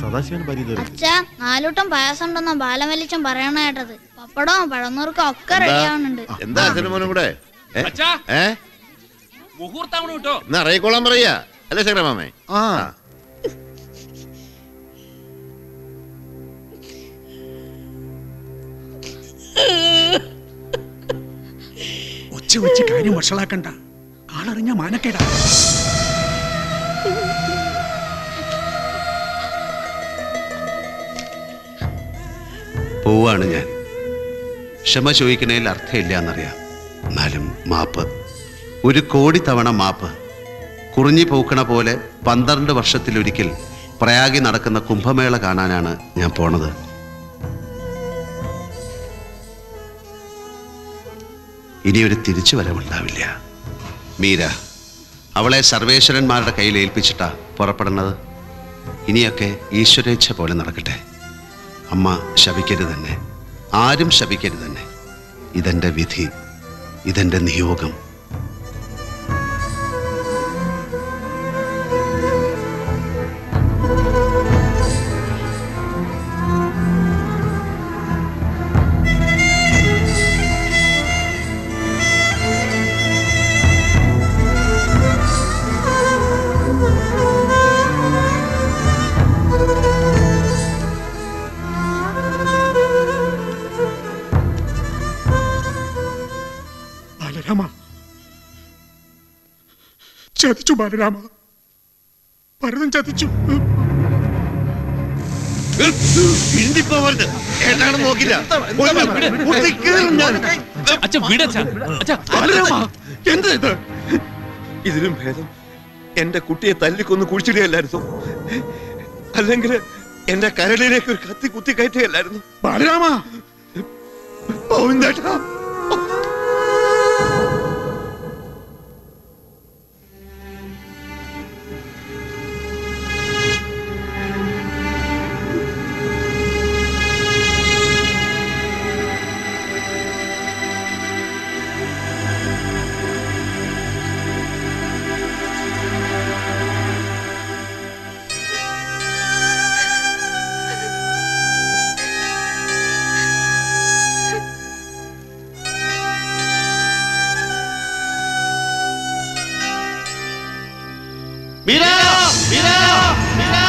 അച്ഛാ 4 കൂട്ടം പായസം ഉണ്ടെന്ന ബാലമലിച്ചൻ പറയണ കേട്ടത്. പപ്പടവും പഴമുറുക്കും ഒക്കെ റെഡി ആവുന്നുണ്ട്. എന്താ അച്ഛനും മോനും കൂടെ അറിയിക്കോളാൻ പറയാ അല്ലേ ശങ്കരമാമേ? ഒച്ച വെച്ച് കാര്യം വഷളാക്കണ്ട. ആളറിഞ്ഞ മാനക്കേടാ. പോവാണ് ഞാൻ. ക്ഷമ ചോദിക്കണേൽ അർത്ഥമില്ല എന്നറിയാം. എന്നാലും മാപ്പ്, 1 കോടി തവണ മാപ്പ്. കുറിഞ്ഞി പൂക്കണ പോലെ 12 വർഷത്തിലൊരിക്കൽ പ്രയാഗി നടക്കുന്ന കുംഭമേള കാണാനാണ് ഞാൻ പോണത്. ഇനിയൊരു തിരിച്ചുവരവുണ്ടാവില്ല. മീര, അവളെ സർവേശ്വരന്മാരുടെ കയ്യിൽ ഏൽപ്പിച്ചിട്ടാ പുറപ്പെടുന്നത്. ഇനിയൊക്കെ ഈശ്വരേച്ഛ പോലെ നടക്കട്ടെ. അമ്മ ശപിക്കരുത് തന്നെ, ആരും ശപിക്കരുത് തന്നെ. ഇതെന്റെ വിധി, ഇതെന്റെ നിയോഗം. ചതിച്ചു ബാലരാമ, ഭരതൻ ചതിച്ചു. ഇതിലും ഭേദം എന്റെ കുട്ടിയെ തല്ലിക്കൊന്ന് കുഴിച്ചിടുകയല്ലായിരുന്നു, അല്ലെങ്കിൽ എന്റെ കരളിലേക്ക് ഒരു കത്തി കുത്തി കയറ്റുകയല്ലായിരുന്നു. ബാലരാമ, മീരാ, മീരാ, മീരാ.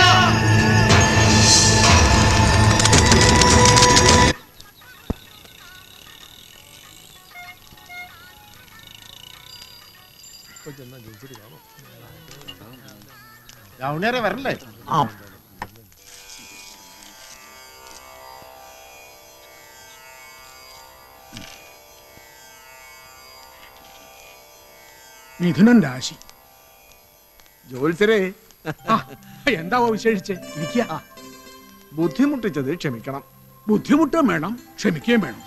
വരല്ലേ? മിഥുനൻ രാശി. ജോത്സരേ, എന്താവോ വിശേഷിച്ച്? ഇരിക്കുക. ബുദ്ധിമുട്ടിച്ചത് ക്ഷമിക്കണം. ബുദ്ധിമുട്ടും വേണം, ക്ഷമിക്കുകയും വേണം.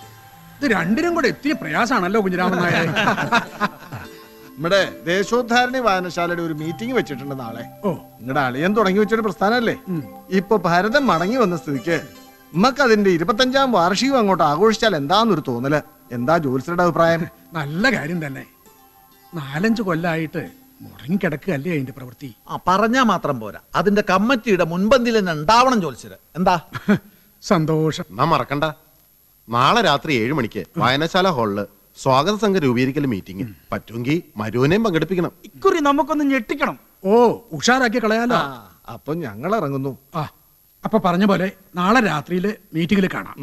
ഇത് രണ്ടിനും കൂടെ എത്തിയ പ്രയാസാണല്ലോ കുഞ്ഞിരാമൻ നായർ. നമ്മുടെ ദേശോദ്ധാരണ വായനശാലയുടെ ഒരു മീറ്റിംഗ് വെച്ചിട്ടുണ്ട് നാളെ. നിങ്ങളുടെ അളിയൻ തുടങ്ങി വെച്ചൊരു പ്രസ്ഥാനല്ലേ. ഇപ്പൊ ഭരതൻ മടങ്ങി വന്ന സ്ഥിതിക്ക് നമുക്ക് അതിന്റെ 25ാം വാർഷികം അങ്ങോട്ട് ആഘോഷിച്ചാൽ എന്താന്നൊരു തോന്നല്. എന്താ ജോത്സരുടെ അഭിപ്രായം? നല്ല കാര്യം തന്നെ. 4-5 കൊല്ലായിട്ട് മുടങ്ങിക്കിടക്കുകയല്ലേ അതിന്റെ പ്രവൃത്തി. പറഞ്ഞാ മാത്രം പോരാ, അതിന്റെ കമ്മിറ്റിയുടെ മുൻപന്തിയിൽ തന്നെ ഉണ്ടാവണം ജോത്സര്. എന്താ? സന്തോഷം. നാം മറക്കണ്ട, നാളെ രാത്രി 7 മണിക്ക് വായനശാല ഹാളില് സ്വാഗത സംഘ രൂപീകരിക്കൽ മീറ്റിംഗ്. പറ്റുമെങ്കിൽ മരുവിനെയും പങ്കെടുപ്പിക്കണം. ഇക്കുറി നമുക്കൊന്ന് ഞെട്ടിക്കണം. ഉഷാറാക്കി കളയാലോ. അപ്പൊ ഞങ്ങൾ ഇറങ്ങുന്നു. അപ്പൊ പറഞ്ഞ പോലെ നാളെ രാത്രിയില് മീറ്റിംഗിൽ കാണാം.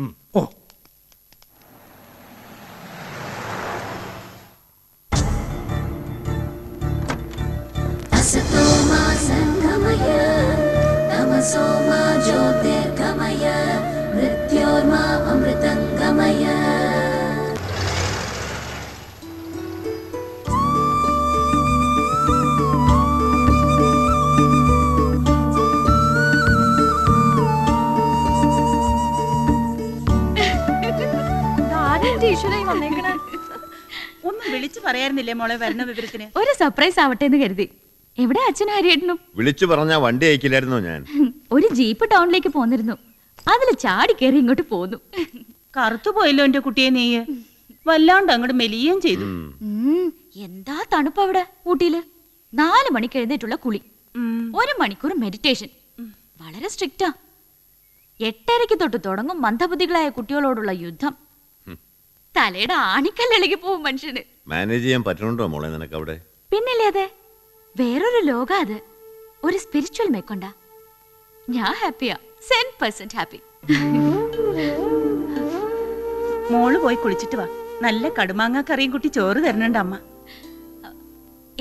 ഒന്നും വിളിച്ചു പറയാറുന്നില്ലേ മോളെ വരുന്ന വിവരത്തിന്? ഒരു സർപ്രൈസ് ആവട്ടെ എന്ന് കരുതി. എവിടെ അച്ഛനും ഹരിയേട്ടനും? വിളിച്ചു പറഞ്ഞാ വണ്ടി അയക്കില്ലായിരുന്നോ ഞാൻ? ഒരു ജീപ്പ് ടൗണിലേക്ക് പോന്നിരുന്നു, അതിൽ ചാടി കയറി ഇങ്ങോട്ട് പോന്നു. കറുത്തു പോയല്ലോ എന്റെ കുട്ടിയെ നീയ്. വല്ലാണ്ട് അങ്ങോട്ട് മെലിയുകയും ചെയ്തു. എന്താ തണുപ്പ് അവിടെ ഊട്ടിയില്. 4 മണിക്ക് എഴുന്നേറ്റുള്ള കുളി, 1 മണിക്കൂർ മെഡിറ്റേഷൻ. വളരെ സ്ട്രിക്റ്റാ. 8:30 തൊട്ട് തുടങ്ങും മന്ദബുദ്ധികളായ കുട്ടികളോടുള്ള യുദ്ധം. തലയുടെ ആണിക്കല്ലിളകി പോവും മനുഷ്യന്. മാനേജ് ചെയ്യാൻ പറ്റുന്നുണ്ടോ മോളെ നിനക്ക് അവിടെ? പിന്നില്ലേ അതെ, വേറൊരു ലോക അത്. ഒരു സ്പിരിച്വൽ മേക്കൊണ്ട. ഞാൻ ഹാപ്പിയാ, 100% ഹാപ്പി. മോള് പോയി കുളിച്ചിട്ട് വാ. നല്ല കടുമാങ്ങ കറിയും കുട്ടി ചോറ് തരണുണ്ട് അമ്മ.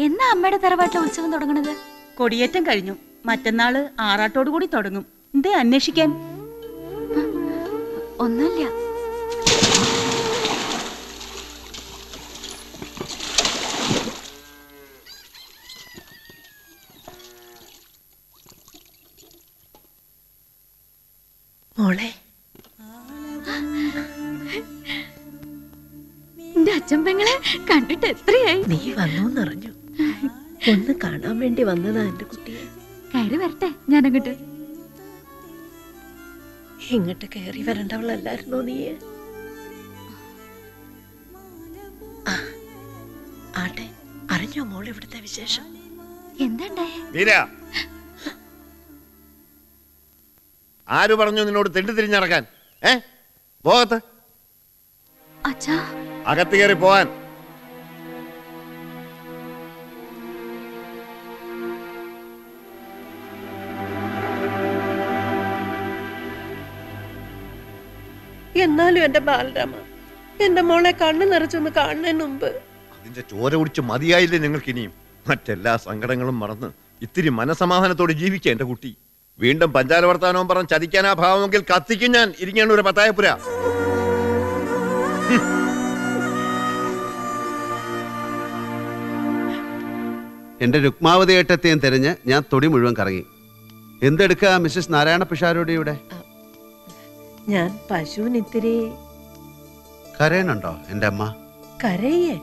എന്നാ അമ്മയുടെ തറവാട്ടിലെ ഉത്സവം തുടങ്ങണത്? കൊടിയേറ്റം കഴിഞ്ഞു. മറ്റന്നാള് ആറാട്ടോടു കൂടി തുടങ്ങും. എന്തേ അന്വേഷിക്കാൻ? ഒന്നുമില്ല. മോളെ, എന്റെ അച്ഛൻ പെങ്ങളെ കണ്ടിട്ട് എത്രയായി? നീ വന്നോന്നറിഞ്ഞു. ഒന്ന് കാണാൻ വേണ്ടി വന്നതാ എന്റെ കുട്ടിയെ. കയറി വരട്ടെ ഞാനങ്ങോട്ട്. ഇങ്ങോട്ട് കയറി വരണ്ടവളല്ലായിരുന്നോ നീ? ആട്ടെ, അറിഞ്ഞോ മോൾ ഇവിടുത്തെ വിശേഷം? എന്താ? ആര് പറഞ്ഞു നിന്നോട് തെണ്ടി തിരിഞ്ഞിറക്കാൻ? പോകത്ത് അച്ഛാ, അകത്ത് കയറി പോവാൻ. എന്നാലും എന്റെ ബാലരാമ, എന്റെ മോളെ കണ്ണു നിറച്ചൊന്ന് കാണുന്നതിന് മുമ്പ്. അതിന്റെ ചോര കുടിച്ച് മതിയായില്ലേ നിങ്ങൾക്ക് ഇനിയും? മറ്റെല്ലാ സങ്കടങ്ങളും മറന്ന് ഇത്തിരി മനസമാധാനത്തോടെ ജീവിക്കുക എന്റെ കുട്ടി. വീണ്ടും പഞ്ചാര വർത്താനവും പറഞ്ഞ് ചതിക്കാനാ ഭാവമെങ്കിൽ കത്തിക്കും ഞാൻ ഇരിങ്ങാണ്ടൂരെ പത്തായപ്പുര. എന്റെ രുക്മാവതി ഏട്ടത്തെയും തിരഞ്ഞ് ഞാൻ തൊടി മുഴുവൻ കറങ്ങി. എന്തെടുക്കുക മിസ്സസ് നാരായണ പിഷാരോടി ഇവിടെ? ഞാൻ പശുവിന് ഇത്തിരി. കരയണുണ്ടോ എന്റെ അമ്മ? കരയേ?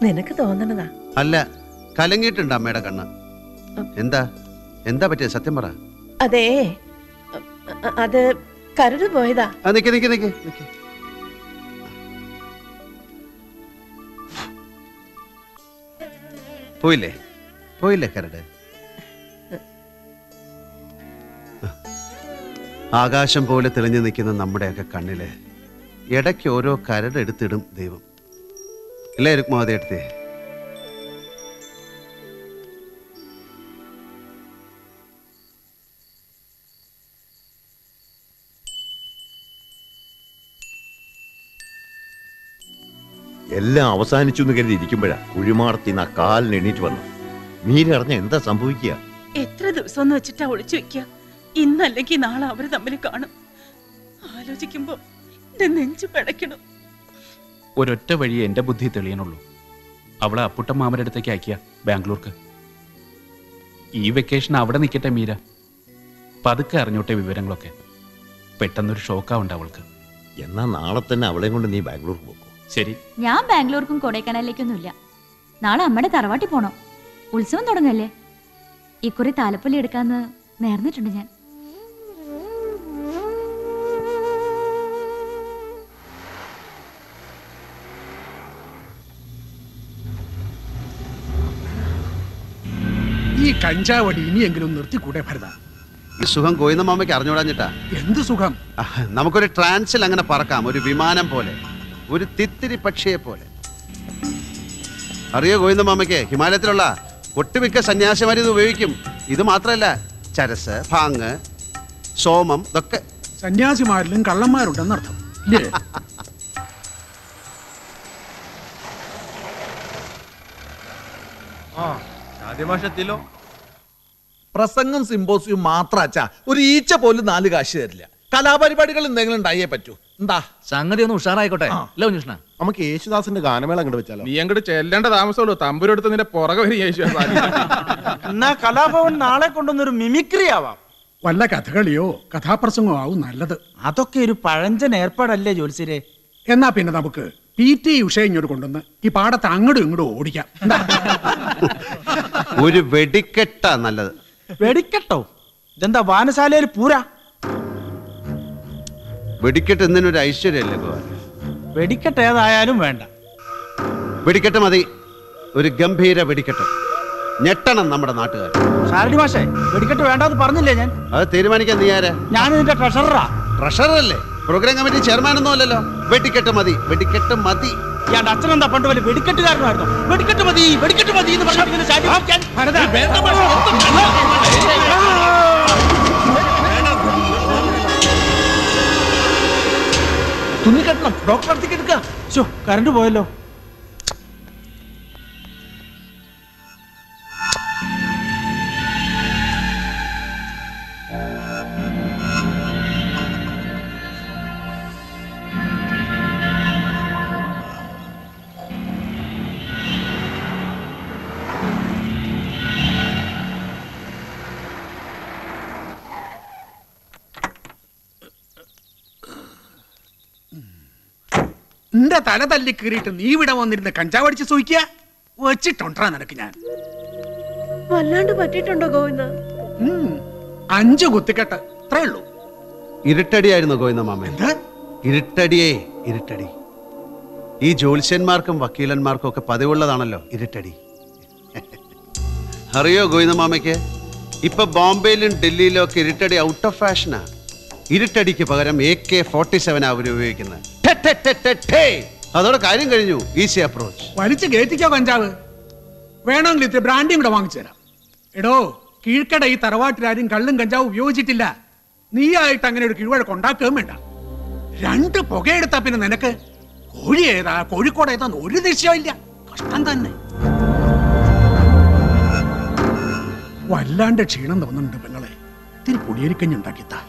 നിനക്ക് തോന്നണതാ? അല്ല, കലങ്ങിയിട്ടുണ്ട് അമ്മയുടെ കണ്ണ്. എന്താ എന്താ പറ്റിയ? സത്യം പറ. അതേ, അത് കരട് പോയതാ. നിക്ക് നിക്ക് നിക്ക് നിക്ക്. പോയില്ലേ പോയില്ലേ കരട്? ആകാശം പോലെ തെളിഞ്ഞു നിൽക്കുന്ന നമ്മുടെയൊക്കെ കണ്ണില് ഇടയ്ക്ക് ഓരോ കരട് എടുത്തിടും ദൈവം. ഇല്ലേ രുക്മാവതി എടുത്തേ? എല്ലാം അവസാനിച്ചു എന്ന് കരുതി ഇരിക്കുമ്പോഴാ കുഴിമാടത്തിന്ന് ആ കാലിന് എണീറ്റ് വന്നു. മീരറിഞ്ഞ എന്താ സംഭവിക്കുക? എത്ര ദിവസം ഒന്ന് വെച്ചിട്ടാ ഒളിച്ചു വെക്കുക? ഇന്നല്ലെങ്കിൽ നാളെ അവര് തമ്മിൽ കാണും. ആലോചിക്കുമ്പോ എന്റെ നെഞ്ചു പിടയ്ക്കണം. ഒരൊറ്റ വഴി എന്റെ ബുദ്ധി തെളിയണുള്ളൂ. അവളെ അപ്പുട്ടൻ മാമരുടെ അടുത്തേക്ക് അയക്കുക, ബാംഗ്ലൂർക്ക്. ഈ വെക്കേഷൻ അവിടെ നിൽക്കട്ടെ മീര. പതുക്കെ അറിഞ്ഞോട്ടെ വിവരങ്ങളൊക്കെ. പെട്ടെന്നൊരു ഷോക്കാവുണ്ട് അവൾക്ക്. എന്നാ നാളെ തന്നെ അവളെ കൊണ്ട് നീ ബാംഗ്ലൂർക്ക് പോകും. ശരി. ഞാൻ ബാംഗ്ലൂർക്കും കൊടൈക്കനാലിലേക്കൊന്നുമില്ല. നാളെ അമ്മയുടെ തറവാട്ടിൽ പോണോ? ഉത്സവം തുടങ്ങല്ലേ. ഇക്കുറി താലപ്പൊലി എടുക്കാന്ന് നേർന്നിട്ടുണ്ട് ഞാൻ. ഈ കഞ്ചാവടി ഇനിയെങ്കിലും നിർത്തിക്കൂടെ ഭരത? ഈ സുഖം ഗോവിന്ദ മാമയ്ക്ക് അറിഞ്ഞോടാഞ്ഞിട്ടാ. എന്ത് സുഖം? നമുക്കൊരു ട്രാൻസിൽ അങ്ങനെ പറക്കാം, ഒരു വിമാനം പോലെ, ഒരു തിത്തിരി പക്ഷിയെ പോലെ. അറിയോ ഗോവിന്ദ മാമയ്ക്ക് ഹിമാലയത്തിലുള്ള ഒട്ടുമിക്ക സന്യാസിമാർ ഇത് ഉപയോഗിക്കും. ഇത് മാത്രമല്ല, ചരസ്, ഭാങ്, സോമം, ഇതൊക്കെ. സന്യാസിമാരിലും കള്ളന്മാരുണ്ടെന്നർത്ഥം ഇല്ലേ? പ്രസംഗം സിമ്പോസിയും മാത്രം അച്ഛാ. ഒരു ഈച്ച പോലും 4 കാശ് തരില്ല. കലാപരിപാടികൾ എന്തെങ്കിലും ഉണ്ടായേ പറ്റൂ. എന്താ സംഗതി ഒന്ന് ഉഷാറായിക്കോട്ടെ. അല്ല കുഞ്ഞുഷ്ണ, നമുക്ക് യേശുദാസിന്റെ ഗാനമേള അങ്ങോട്ട് വെച്ചാലോ? നീ അങ്ങോട്ട് ചെല്ലേണ്ട താമസമുള്ളൂ. തമ്പുരെടുത്ത് നിന്റെ പുറകെ വരി എന്നാ കലാഭവൻ നാളെ കൊണ്ടൊന്നൊരു മിമിക്രി ആവാം. വല്ല കഥകളിയോ കഥാപ്രസംഗമോ ആവും നല്ലത്. അതൊക്കെ ഒരു പഴഞ്ചൻ ഏർപ്പാടല്ലേ ജോത്സ്യരെ? എന്നാ പിന്നെ നമുക്ക് PT ഉഷ ഇങ്ങോട്ട് കൊണ്ടുവന്ന് ഈ പാടത്ത് അങ്ങോട്ടും ഇങ്ങോട്ടും ഓടിക്കാം. ഒരു വെടിക്കെട്ടാ നല്ലത്. വെടിക്കെട്ടോ? ഇതെന്താ വായനശാലയിൽ പൂരാ? വെടിക്കെട്ട് എന്തിനൊരു ഐശ്വര്യല്ലേ ഗോവാൻ? വെടിക്കെട്ട് ഏതായാലും വേണ്ട. വെടിക്കെട്ട് മതി, ഒരു ഗംഭീര വെടിക്കെട്ട്. ഞെട്ടണം നമ്മുടെ നാട്ടുകാർ. ഷാരടി മാഷേ, വെടിക്കെട്ട് വേണ്ടെന്ന് പറഞ്ഞില്ലേ ഞാൻ? അത് തീരുമാനിക്കാൻ നീ ആരാ? ഞാൻ ഇതിന്റെ ട്രഷററാ. ട്രഷറല്ലേ? പ്രോഗ്രാം കമ്മിറ്റി ചെയർമാനൊന്നും അല്ലല്ലോ. വെടിക്കെട്ട് മതി, വെടിക്കെട്ട് മതി. ഇയാളുടെ അച്ഛനെന്താ പണ്ട് വലിയ വെടിക്കെട്ടുകാരനായിരുന്നു. വെടിക്കെട്ട് മതി, വെടിക്കെട്ട് മതി എന്ന് പറഞ്ഞാൽ തുന്നി കെട്ടണം. ഡോക്ടർ അടുത്തേക്ക് എടുക്കാം. കറണ്ട് പോയല്ലോ. നിന്റെ തല തല്ലി കീറിയിട്ട് നീ ഇവിടെ വന്നിരുന്ന് കഞ്ചാവടിച്ച് സൂയിക്കുക വെച്ചിട്ടുണ്ടാ നിനക്ക് ഞാൻ. വല്ലാണ്ട് പറ്റിയിട്ടുണ്ടോ ഗോവിന്ദ? 5 കുത്തിക്കെട്ട് അത്രേ ഉള്ളൂ. ഇരുട്ടടിയായിരുന്നു ഗോവിന്ദ മാമ. ഇരുട്ടടിയേ, ഇരുട്ടടി. ഈ ജ്യോത്സ്യന്മാർക്കും വക്കീലന്മാർക്കും ഒക്കെ പതിവുള്ളതാണല്ലോ ഇരുട്ടടി. അറിയോ ഗോവിന്ദ മാമയ്ക്ക്, ഇപ്പൊ ബോംബെയിലും ഡൽഹിയിലും ഒക്കെ ഇരുട്ടടി ഔട്ട് ഓഫ് ഫാഷനാ. ഇരുട്ടടിക്ക് പകരം AK-47 അവർ ഉപയോഗിക്കുന്നത്. അതോടെ കാര്യം കഴിഞ്ഞു. Easy approach. വലിച്ചു കയറ്റിക്കോ കഞ്ചാവ്. വേണമെങ്കിൽ ഇത്തിരി ബ്രാൻഡിയും കൂടെ വാങ്ങിച്ചു തരാം. എടോ, കീഴ്ക്കട ഈ തറവാട്ടിലാരും കള്ളും കഞ്ചാവും ഉപയോഗിച്ചിട്ടില്ല. നീയായിട്ട് അങ്ങനെ ഒരു കീഴ്വഴക്ക് ഉണ്ടാക്കുകയും വേണ്ട. 2 പുകയെടുത്താ പിന്നെ നിനക്ക് കോഴി ഏതാ കോഴിക്കോട് ഏതാന്ന് ഒരു നിശ്ചയമില്ല. കഷ്ടം തന്നെ. വല്ലാണ്ട് ക്ഷീണം തോന്നുന്നുണ്ട് പെങ്ങളെ. ഇത്തിരി പൊടിയരിക്കഞ്ഞുണ്ടാക്കിത്താ.